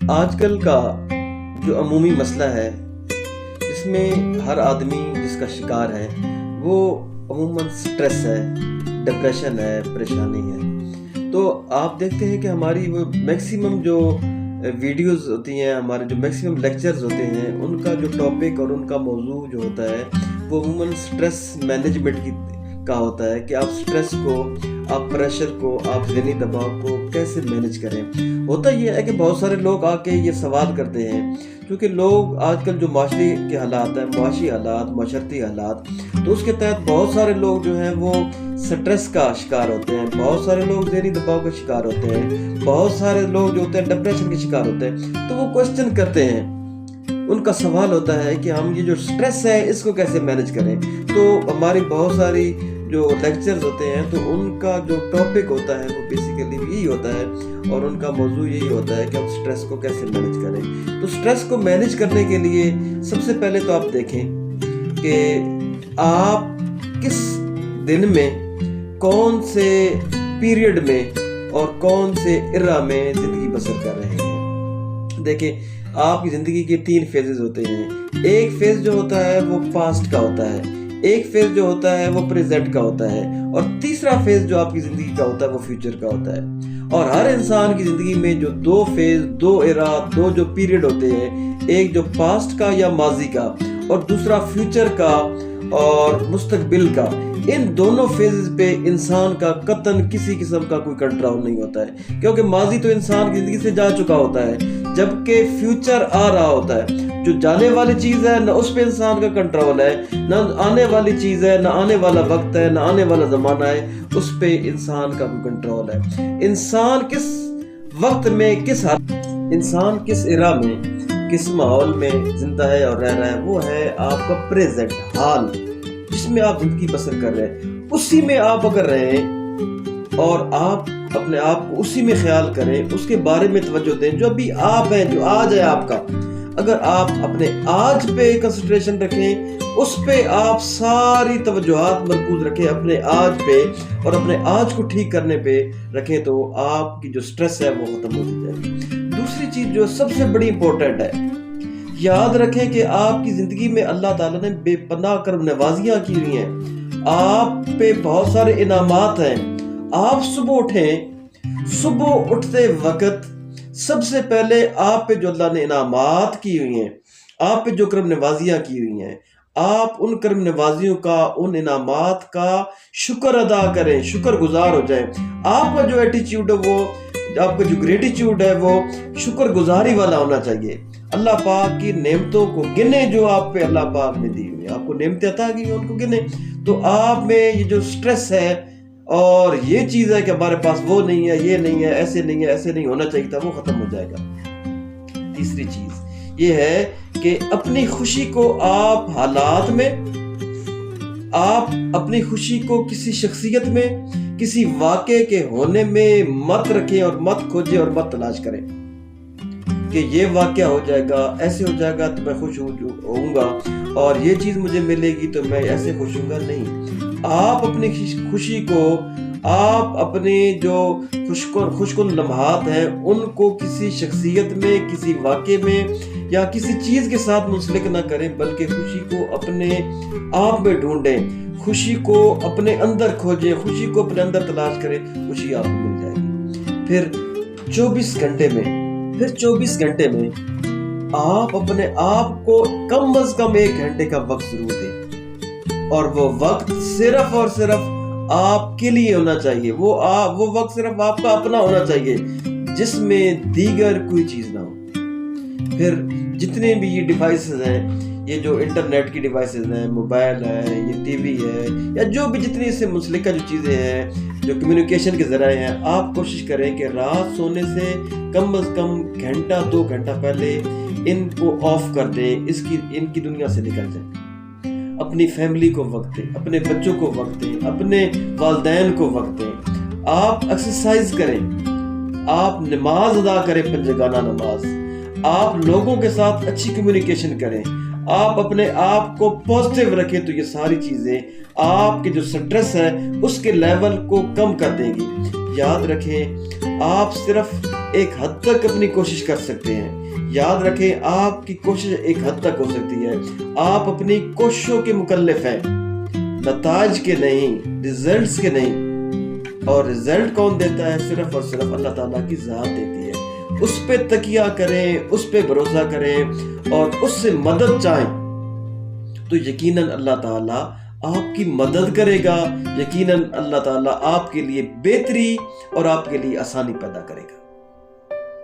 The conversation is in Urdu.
آج کل کا جو عمومی مسئلہ ہے اس میں ہر آدمی جس کا شکار ہے وہ عموماً سٹریس ہے، ڈپریشن ہے، پریشانی ہے۔ تو آپ دیکھتے ہیں کہ ہماری وہ میکسیمم جو ویڈیوز ہوتی ہیں، ہمارے جو میکسیمم لیکچرز ہوتے ہیں، ان کا جو ٹاپک اور ان کا موضوع جو ہوتا ہے وہ عموماً سٹریس مینجمنٹ کا ہوتا ہے کہ آپ سٹریس کو، آپ پریشر کو، آپ ذہنی دباؤ کو کیسے مینج کریں۔ ہوتا یہ ہے کہ بہت سارے لوگ آ کے یہ سوال کرتے ہیں، کیونکہ لوگ آج کل جو معاشرے کے حالات ہیں، معاشی حالات، معاشرتی حالات، تو اس کے تحت بہت سارے لوگ جو ہیں وہ سٹریس کا شکار ہوتے ہیں، بہت سارے لوگ ذہنی دباؤ کا شکار ہوتے ہیں، بہت سارے لوگ جو ہوتے ہیں ڈپریشن کے شکار ہوتے ہیں۔ تو وہ کوشچن کرتے ہیں، ان کا سوال ہوتا ہے کہ ہم یہ جو سٹریس ہے اس کو کیسے مینج کریں۔ تو ہماری بہت ساری جو لیکچرز ہوتے ہیں تو ان کا جو ٹاپک ہوتا ہے وہ بیسیکلی یہی ہوتا ہے اور ان کا موضوع یہی ہوتا ہے کہ ہم سٹریس کو کیسے مینج کریں۔ تو سٹریس کو مینج کرنے کے لیے سب سے پہلے تو آپ دیکھیں کہ آپ کس دن میں، کون سے پیریڈ میں اور کون سے ایرا میں زندگی بسر کر رہے ہیں۔ دیکھیں، آپ کی زندگی کے 3 فیزز ہوتے ہیں۔ ایک فیز جو ہوتا ہے وہ پاسٹ کا ہوتا ہے، ایک فیز جو ہوتا ہے وہ پریزنٹ کا ہوتا ہے، اور تیسرا فیز جو آپ کی زندگی کا ہوتا ہے وہ فیوچر کا ہوتا ہے۔ اور ہر انسان کی زندگی میں جو 2 فیز، 2 ایرا، 2 جو پیریڈ ہوتے ہیں، ایک جو پاسٹ کا یا ماضی کا اور دوسرا فیوچر کا اور مستقبل کا، ان دونوں فیزز پہ انسان کا قطعاً کسی قسم کا کوئی کنٹرول نہیں ہوتا ہے، کیونکہ ماضی تو انسان کی زندگی سے جا چکا ہوتا ہے، جبکہ فیوچر آ رہا ہوتا ہے۔ جو جانے والی چیز ہے نہ اس پہ انسان کا کنٹرول ہے، نہ آنے والی چیز ہے، نہ آنے والا وقت ہے، نہ آنے والا زمانہ ہے، اس پہ انسان کا کوئی کنٹرول ہے۔ انسان کس وقت میں، انسان کس ایرا میں، کس ماحول میں زندہ ہے اور رہ رہا ہے، وہ ہے آپ کا پریزنٹ حال، جس میں آپ زندگی بسر کر رہے ہیں۔ اسی میں آپ اگر رہیں اور آپ اپنے آپ کو اسی میں خیال کریں، اس کے بارے میں توجہ دیں، جو ابھی آپ ہیں، جو آج ہے آپ کا، اگر آپ اپنے آج پہ کنسنٹریشن رکھیں، اس پہ آپ ساری توجہات مرکوز رکھیں، اپنے آج پہ، اور اپنے آج کو ٹھیک کرنے پہ رکھیں، تو آپ کی جو سٹریس ہے وہ ختم ہو جائے گی۔ دوسری چیز جو سب سے بڑی امپورٹنٹ ہے، یاد رکھیں کہ آپ کی زندگی میں اللہ تعالیٰ نے بے پناہ کرم نوازیاں کی ہوئی ہیں، آپ پہ بہت سارے انعامات ہیں۔ آپ صبح اٹھیں، صبح اٹھتے وقت سب سے پہلے آپ پہ جو اللہ نے انعامات کی ہوئی ہیں، آپ پہ جو کرم نوازیاں کی ہوئی ہیں، آپ ان کرم نوازیوں کا، ان انعامات کا شکر ادا کریں، شکر گزار ہو جائیں۔ آپ کا جو ایٹیچیوڈ ہے، وہ آپ کا جو گریٹیچیوڈ ہے، وہ شکر گزاری والا ہونا چاہیے۔ اللہ پاک کی نعمتوں کو گنے جو آپ پہ اللہ پاک نے دی ہوئی ہیں، آپ کو نعمتیں عطا کی ہیں، ان کو گنے۔ تو آپ میں یہ جو سٹریس ہے اور یہ چیز ہے کہ ہمارے پاس وہ نہیں ہے، یہ نہیں ہے، ایسے نہیں ہے، ایسے نہیں ہونا چاہیے تھا، وہ ختم ہو جائے گا۔ تیسری چیز یہ ہے کہ اپنی خوشی کو آپ حالات میں، آپ اپنی خوشی کو کسی شخصیت میں، کسی واقعے کے ہونے میں مت رکھیں اور مت کھوجیں اور مت تلاش کریں کہ یہ واقعہ ہو جائے گا، ایسے ہو جائے گا تو میں خوش ہوں گا، اور یہ چیز مجھے ملے گی تو میں ایسے خوش ہوں گا۔ نہیں، آپ اپنی خوشی کو، آپ اپنے جو خوش کن لمحات ہیں ان کو کسی شخصیت میں، کسی واقعے میں یا کسی چیز کے ساتھ منسلک نہ کریں، بلکہ خوشی کو اپنے آپ میں ڈھونڈیں، خوشی کو اپنے اندر کھوجیں، خوشی کو اپنے اندر تلاش کریں، خوشی آپ کو مل جائے گی۔ پھر 24 گھنٹے میں آپ اپنے آپ کو کم از کم 1 گھنٹے کا وقت ضرور دیں، اور وہ وقت صرف اور صرف آپ کے لیے ہونا چاہیے، وہ وقت صرف آپ کا اپنا ہونا چاہیے، جس میں دیگر کوئی چیز نہ ہو۔ پھر جتنے بھی یہ ڈیوائسز ہیں، یہ جو انٹرنیٹ کی ڈیوائسز ہیں، موبائل ہے، یہ ٹی وی ہے، یا جو بھی جتنی اس سے منسلکہ جو چیزیں ہیں، جو کمیونیکیشن کے ذرائع ہیں، آپ کوشش کریں کہ رات سونے سے کم از کم 1-2 گھنٹہ پہلے ان کو آف کر دیں، ان کی دنیا سے نکل جائیں۔ اپنی فیملی کو وقت دیں، اپنے بچوں کو وقت دیں، اپنے والدین کو وقت دیں۔ آپ ایکسرسائز کریں، آپ نماز ادا کریں، 5 جگانہ نماز، آپ لوگوں کے ساتھ اچھی کمیونیکیشن کریں، آپ اپنے آپ کو پازیٹیو رکھیں، تو یہ ساری چیزیں آپ کے جو سٹریس ہے اس کے لیول کو کم کر دیں گی۔ یاد رکھیں، آپ صرف ایک حد تک اپنی کوشش کر سکتے ہیں. یاد رکھیں آپ کی کوشش ایک حد تک ہو سکتی ہے. آپ اپنی کوششوں کے مکلف ہیں، نتائج کے نہیں، ریزلٹس کے نہیں. اور ریزلٹ کون دیتا ہے؟ صرف اور صرف اللہ تعالیٰ کی ذات دیتی ہے. اس پہ تکیہ کریں، اس پہ بھروسہ کریں اور اس سے مدد چاہیں تو یقیناً اللہ تعالیٰ آپ کی مدد کرے گا. یقیناً اللہ تعالیٰ آپ کے لیے بہتری اور آپ کے لیے آسانی پیدا کرے گا.